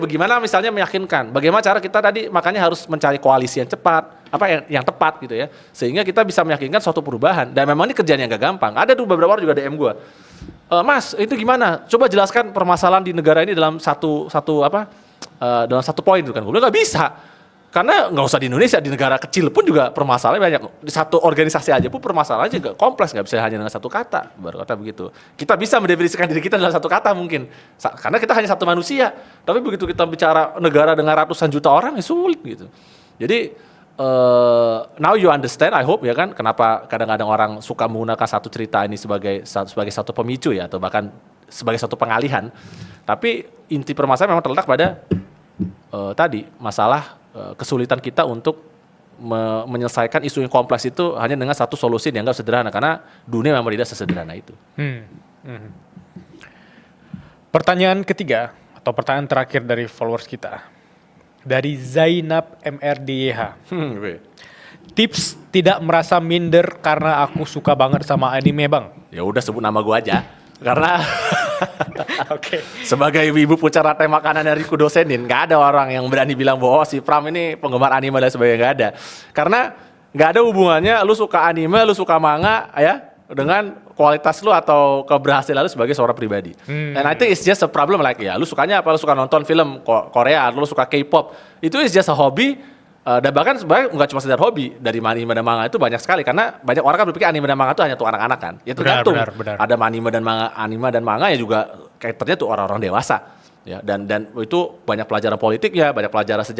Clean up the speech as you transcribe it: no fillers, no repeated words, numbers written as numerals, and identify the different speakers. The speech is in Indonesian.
Speaker 1: Bagaimana misalnya meyakinkan? Bagaimana cara kita tadi makanya harus mencari koalisi yang cepat, yang tepat gitu ya, sehingga kita bisa meyakinkan suatu perubahan. Dan memang ini kerjaan yang gak gampang. Ada tuh beberapa orang juga DM gue, Mas itu gimana? Coba jelaskan permasalahan di negara ini dalam dalam satu poin itu kan. Gue bilang gak bisa. Karena nggak usah di Indonesia, di negara kecil pun juga permasalahannya banyak. Di satu organisasi aja pun permasalahannya juga kompleks, nggak bisa hanya dengan satu kata. Baru kata begitu. Kita bisa mendefinisikan diri kita dalam satu kata mungkin, karena kita hanya satu manusia. Tapi begitu kita bicara negara dengan ratusan juta orang, ya sulit gitu. Jadi now you understand, I hope ya kan, kenapa kadang-kadang orang suka menggunakan satu cerita ini sebagai satu pemicu ya, atau bahkan sebagai satu pengalihan. Tapi inti permasalahan memang terletak pada tadi masalah kesulitan kita untuk menyelesaikan isu yang kompleks itu hanya dengan satu solusi yang dianggap sederhana, karena dunia memang tidak sesederhana itu.
Speaker 2: Pertanyaan ketiga atau pertanyaan terakhir dari followers kita dari Zainab MRDYH. Tips tidak merasa minder karena aku suka banget sama anime bang.
Speaker 1: Ya udah sebut nama gua aja, karena
Speaker 2: Oke.
Speaker 1: sebagai ibu pucara teh makanan dari Kudosenin, nggak ada orang yang berani bilang bahwa si Pram ini penggemar anime dan sebagainya, nggak ada. Karena nggak ada hubungannya lu suka anime, lu suka manga ya dengan kualitas lu atau keberhasilan lu sebagai seorang pribadi. And I think it's just a problem like ya, lu sukanya apa? Lu suka nonton film Korea, lu suka K-pop, itu is just a hobby. Dan bahkan sebenarnya nggak cuma sekedar hobi, dari anime dan manga itu banyak sekali, karena banyak orang kan berpikir anime dan manga itu hanya untuk anak-anak kan. Ya tergantung.
Speaker 2: Benar.
Speaker 1: Ada anime dan manga ya juga karakternya tuh orang-orang dewasa. Ya, dan itu banyak pelajaran politik ya, banyak pelajaran sejarah.